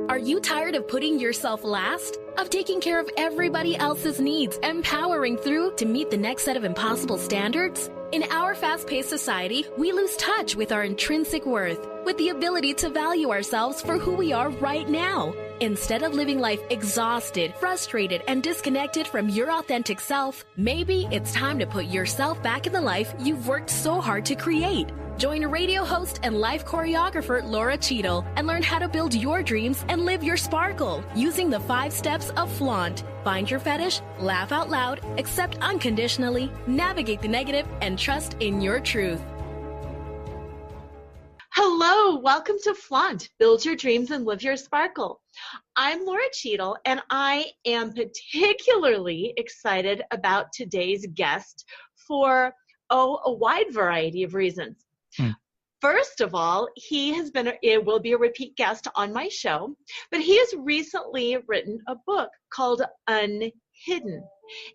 Are you tired of putting yourself last? Of taking care of everybody else's needs and powering through to meet the next set of impossible standards? In our fast-paced society, we lose touch with our intrinsic worth, with the ability to value ourselves for who we are right now. Instead of living life exhausted, frustrated, and disconnected from your authentic self, maybe it's time to put yourself back in the life you've worked so hard to create. Join radio host and life choreographer Laura Cheadle and learn how to build your dreams and live your sparkle using the 5 steps of flaunt. Find your fetish, laugh out loud, accept unconditionally, navigate the negative, and trust in your truth. Hello, welcome to Flaunt, Build Your Dreams and Live Your Sparkle. I'm Laura Cheadle, and I am particularly excited about today's guest for, a wide variety of reasons. First of all, it will be a repeat guest on my show, but he has recently written a book called unHIDDEN.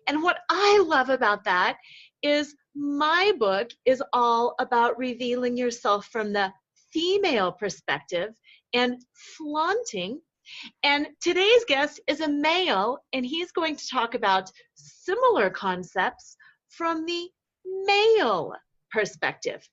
And what I love about that is my book is all about revealing yourself from the female perspective and flaunting. And today's guest is a male, and he's going to talk about similar concepts from the male perspective.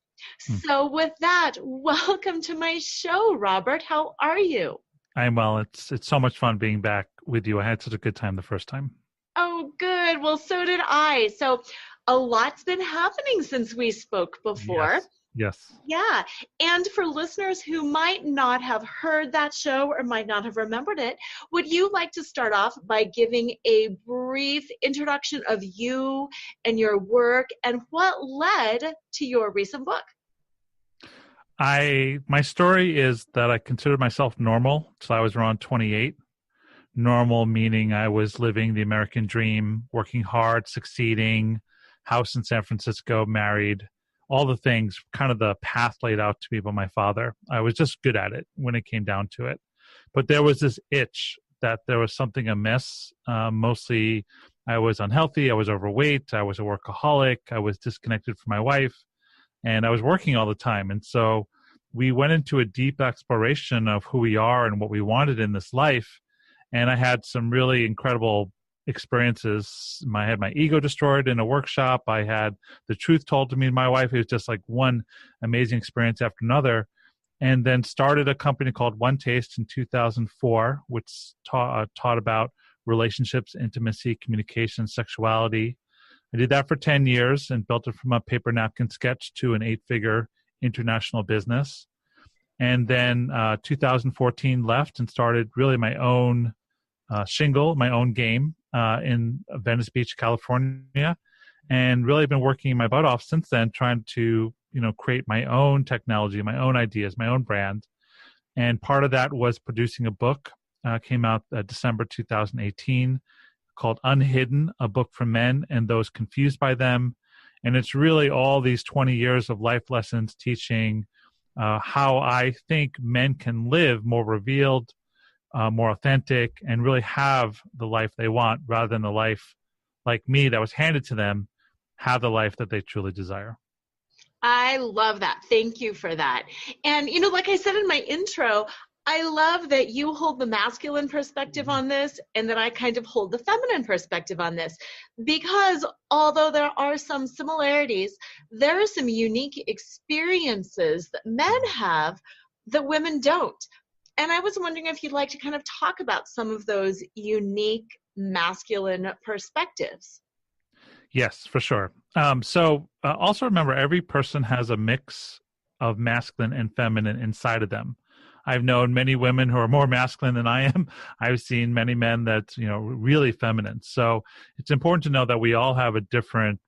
So with that, welcome to my show, Robert. How are you? I'm well. It's so much fun being back with you. I had such a good time the first time. Oh, good. Well, so did I. So a lot's been happening since we spoke before. Yes. Yeah. And for listeners who might not have heard that show or might not have remembered it, would you like to start off by giving a brief introduction of you and your work and what led to your recent book? My story is that I considered myself normal till I was around 28. Normal meaning I was living the American dream, working hard, succeeding, house in San Francisco, married, all the things, kind of the path laid out to me by my father. I was just good at it when it came down to it. But there was this itch that there was something amiss. Mostly I was unhealthy. I was overweight. I was a workaholic. I was disconnected from my wife. And I was working all the time. And so we went into a deep exploration of who we are and what we wanted in this life. And I had some really incredible experiences. I had my ego destroyed in a workshop. I had the truth told to me and my wife. It was just like one amazing experience after another. And then started a company called One Taste in 2004, which taught about relationships, intimacy, communication, sexuality. I did that for 10 years and built it from a paper napkin sketch to an 8-figure international business. And then 2014 left and started really my own shingle, my own game in Venice Beach, California, and really been working my butt off since then, trying to create my own technology, my own ideas, my own brand. And part of that was producing a book, came out December 2018, called unHIDDEN, a book for men and those confused by them. And it's really all these 20 years of life lessons teaching how I think men can live more revealed, more authentic, and really have the life they want rather than the life like me that was handed to them, have the life that they truly desire. I love that. Thank you for that. And, like I said in my intro, I love that you hold the masculine perspective on this and that I kind of hold the feminine perspective on this, because although there are some similarities, there are some unique experiences that men have that women don't. And I was wondering if you'd like to kind of talk about some of those unique masculine perspectives. Yes, for sure. So also remember, every person has a mix of masculine and feminine inside of them. I've known many women who are more masculine than I am. I've seen many men that, really feminine. So it's important to know that we all have a different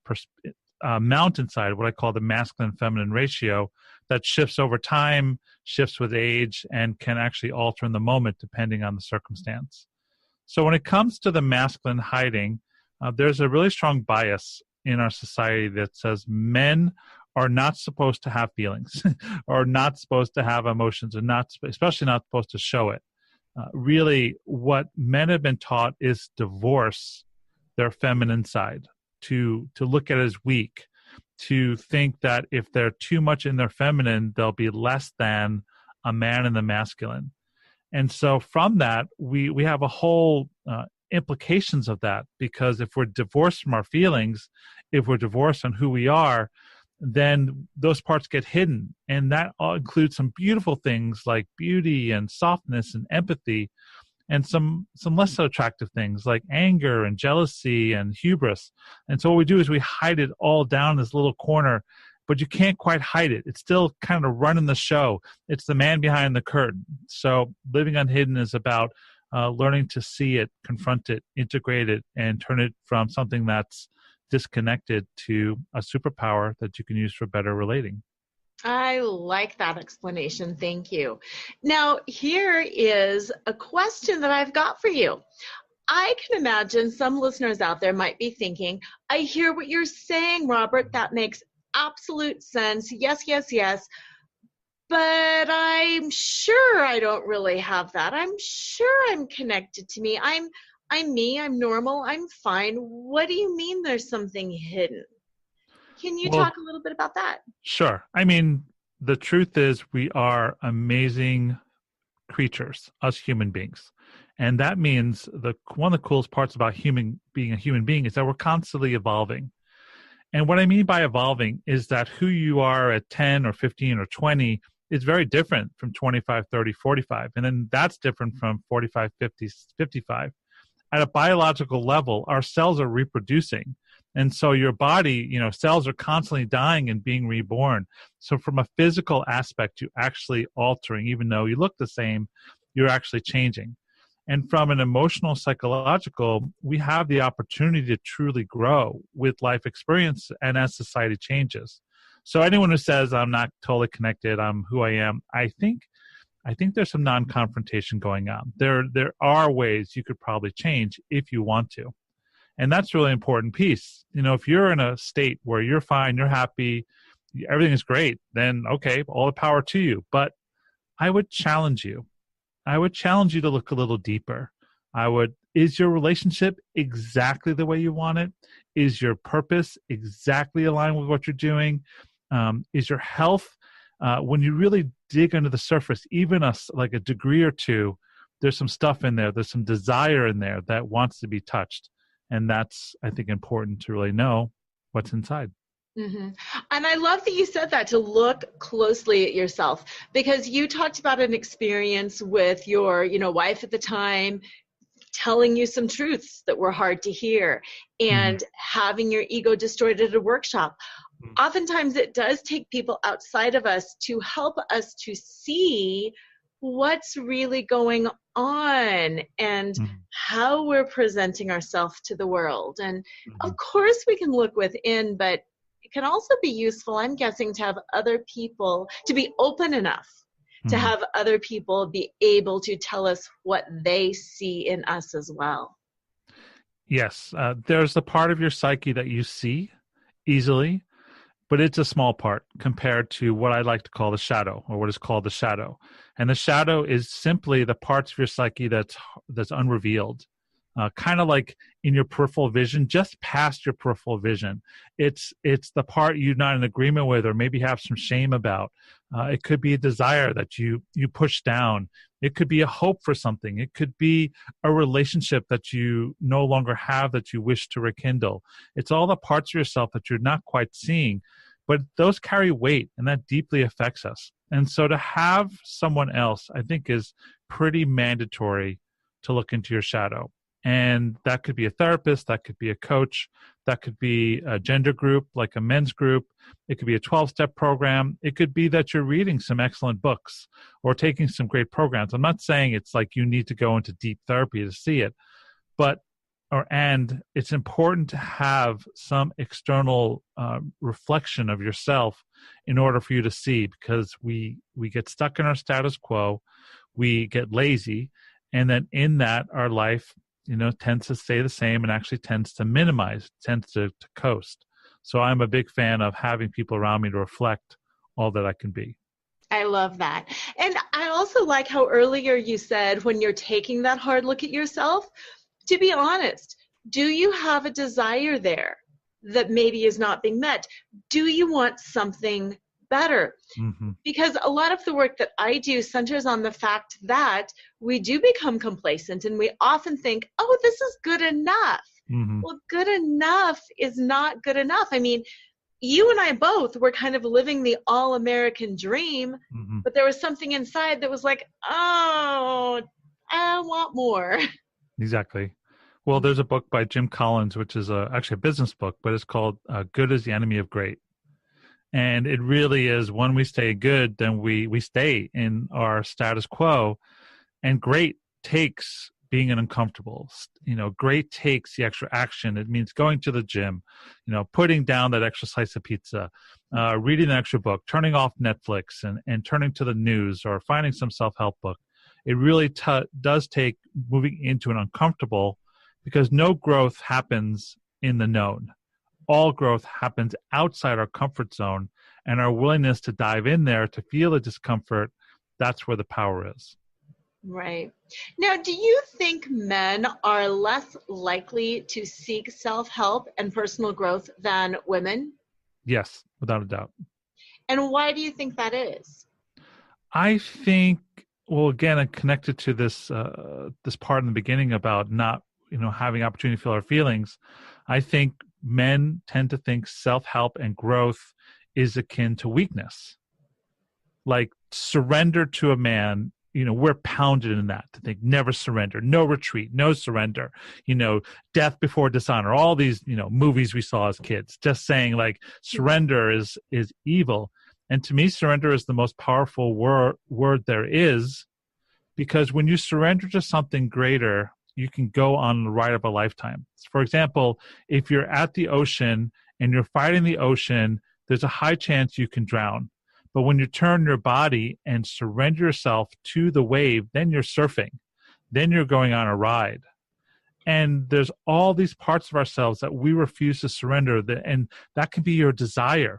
amount inside, what I call the masculine-feminine ratio, that shifts over time, shifts with age, and can actually alter in the moment depending on the circumstance. So when it comes to the masculine hiding, there's a really strong bias in our society that says men are not supposed to have feelings or not supposed to have emotions, and especially not supposed to show it. Really, what men have been taught is divorce their feminine side, to look at it as weak, to think that if they're too much in their feminine, they'll be less than a man in the masculine. And so from that, we have a whole implications of that, because if we're divorced from our feelings, if we're divorced on who we are, then those parts get hidden. And that all includes some beautiful things like beauty and softness and empathy, and some less so attractive things like anger and jealousy and hubris. And so what we do is we hide it all down in this little corner, but you can't quite hide it. It's still kind of running the show. It's the man behind the curtain. So living unhidden is about learning to see it, confront it, integrate it, and turn it from something that's disconnected to a superpower that you can use for better relating. I like that explanation. Thank you. Now, here is a question that I've got for you. I can imagine some listeners out there might be thinking, I hear what you're saying, Robert. That makes absolute sense. Yes, yes, yes. But I'm sure I don't really have that. I'm sure I'm connected to me. I'm me. I'm normal. I'm fine. What do you mean there's something hidden? Can you talk a little bit about that? Sure. I mean, the truth is we are amazing creatures, us human beings. And that means one of the coolest parts about being a human being is that we're constantly evolving. And what I mean by evolving is that who you are at 10 or 15 or 20 is very different from 25, 30, 45. And then that's different from 45, 50, 55. At a biological level, our cells are reproducing. And so your body, cells are constantly dying and being reborn. So from a physical aspect, you're actually altering. Even though you look the same, you're actually changing. And from an emotional, psychological, we have the opportunity to truly grow with life experience and as society changes. So anyone who says, I'm not totally connected, I'm who I am, I think there's some non-confrontation going on. There are ways you could probably change if you want to. And that's a really important piece. If you're in a state where you're fine, you're happy, everything is great, then okay, all the power to you. But I would challenge you. I would challenge you to look a little deeper. Is your relationship exactly the way you want it? Is your purpose exactly aligned with what you're doing? Is your health, when you really dig under the surface, even like a degree or two, there's some stuff in there, there's some desire in there that wants to be touched. And that's, I think, important to really know what's inside. Mm-hmm. And I love that you said that, to look closely at yourself, because you talked about an experience with your, wife at the time telling you some truths that were hard to hear and having your ego destroyed at a workshop. Oftentimes it does take people outside of us to help us to see what's really going on and how we're presenting ourselves to the world. And of course we can look within, but it can also be useful, I'm guessing, to have other people, to be open enough to have other people be able to tell us what they see in us as well. Yes, there's the part of your psyche that you see easily, but it's a small part compared to what I like to call the shadow, or what is called the shadow. And the shadow is simply the parts of your psyche that's unrevealed, kind of like in your peripheral vision, just past your peripheral vision. It's the part you're not in agreement with, or maybe have some shame about. It could be a desire that you push down. It could be a hope for something. It could be a relationship that you no longer have that you wish to rekindle. It's all the parts of yourself that you're not quite seeing, but those carry weight, and that deeply affects us. And so to have someone else, I think, is pretty mandatory to look into your shadow. And that could be a therapist, that could be a coach, that could be a gender group, like a men's group. It could be a 12-step program. It could be that you're reading some excellent books or taking some great programs. I'm not saying it's like you need to go into deep therapy to see it, and it's important to have some external reflection of yourself in order for you to see, because we get stuck in our status quo, we get lazy, and then in that our life tends to stay the same and actually tends to minimize, tends to coast. So I'm a big fan of having people around me to reflect all that I can be. I love that. And I also like how earlier you said, when you're taking that hard look at yourself, to be honest, do you have a desire there that maybe is not being met? Do you want something better. Mm-hmm. Because a lot of the work that I do centers on the fact that we do become complacent and we often think, oh, this is good enough. Mm-hmm. Well, good enough is not good enough. I mean, you and I both were kind of living the all-American dream, Mm-hmm. but there was something inside that was like, oh, I want more. Exactly. Well, there's a book by Jim Collins, which is actually a business book, but it's called Good is the Enemy of Great. And it really is, when we stay good, then we stay in our status quo. And great takes being uncomfortable. Great takes the extra action. It means going to the gym, putting down that extra slice of pizza, reading an extra book, turning off Netflix and turning to the news or finding some self-help book. It really does take moving into an uncomfortable, because no growth happens in the known. All growth happens outside our comfort zone, and our willingness to dive in there to feel the discomfort, that's where the power is. Right. Now, do you think men are less likely to seek self-help and personal growth than women? Yes, without a doubt. And why do you think that is? I think, well, again, I'm connected to this part in the beginning about not, having opportunity to feel our feelings. I think men tend to think self-help and growth is akin to weakness. Like surrender to a man, we're pounded in that to think never surrender, no retreat, no surrender, death before dishonor, all these, movies we saw as kids, just saying like surrender is evil. And to me, surrender is the most powerful word there is, because when you surrender to something greater, you can go on the ride of a lifetime. For example, if you're at the ocean and you're fighting the ocean, there's a high chance you can drown. But when you turn your body and surrender yourself to the wave, then you're surfing. Then you're going on a ride. And there's all these parts of ourselves that we refuse to surrender. And that can be your desire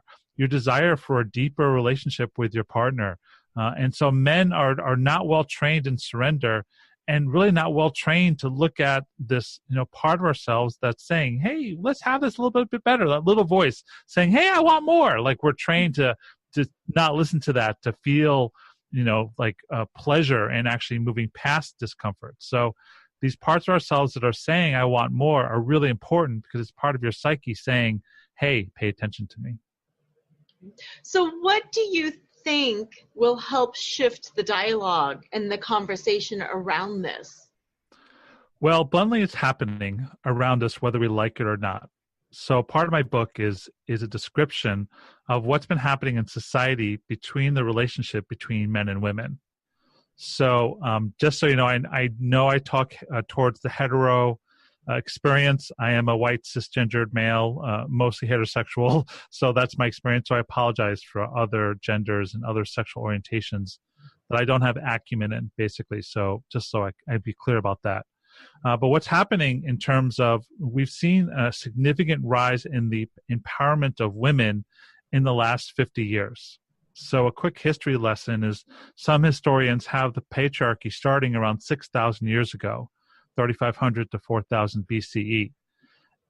for a deeper relationship with your partner. And so men are not well trained in surrender, and really not well trained to look at this, part of ourselves that's saying, hey, let's have this a little bit better. That little voice saying, hey, I want more. Like we're trained to not listen to that, to feel, like pleasure and actually moving past discomfort. So these parts of ourselves that are saying, I want more, are really important, because it's part of your psyche saying, hey, pay attention to me. So what do you think will help shift the dialogue and the conversation around this? Well, bluntly, it's happening around us whether we like it or not. So part of my book is a description of what's been happening in society between the relationship between men and women. So just so you know, I talk towards the hetero experience. I am a white cisgendered male, mostly heterosexual. So that's my experience. So I apologize for other genders and other sexual orientations that I don't have acumen in, basically. So just so I'd be clear about that. But what's happening in terms of, we've seen a significant rise in the empowerment of women in the last 50 years. So a quick history lesson is, some historians have the patriarchy starting around 6,000 years ago, 3,500 to 4,000 BCE.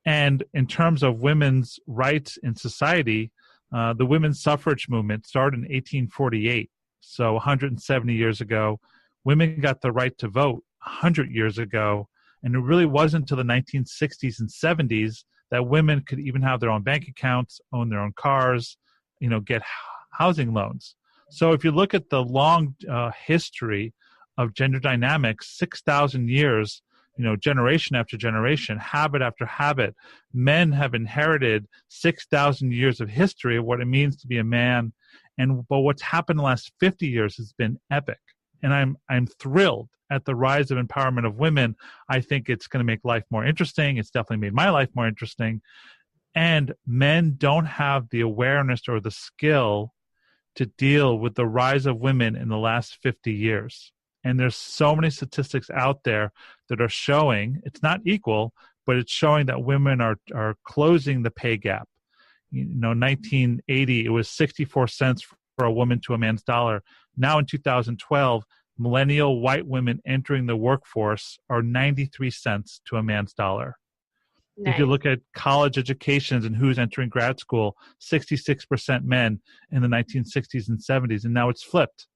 And in terms of women's rights in society, the women's suffrage movement started in 1848. So 170 years ago, women got the right to vote 100 years ago. And it really wasn't until the 1960s and 70s that women could even have their own bank accounts, own their own cars, get housing loans. So if you look at the long history of gender dynamics, 6,000 years, generation after generation, habit after habit, men have inherited 6,000 years of history of what it means to be a man. But what's happened in the last 50 years has been epic. And I'm thrilled at the rise of empowerment of women. I think it's going to make life more interesting. It's definitely made my life more interesting. And men don't have the awareness or the skill to deal with the rise of women in the last 50 years. And there's so many statistics out there that are showing it's not equal, but it's showing that women are closing the pay gap. 1980, it was 64 cents for a woman to a man's dollar. Now in 2012, millennial white women entering the workforce are 93 cents to a man's dollar. If you look at college educations and who's entering grad school, 66% men in the 1960s and 70s, and now it's flipped.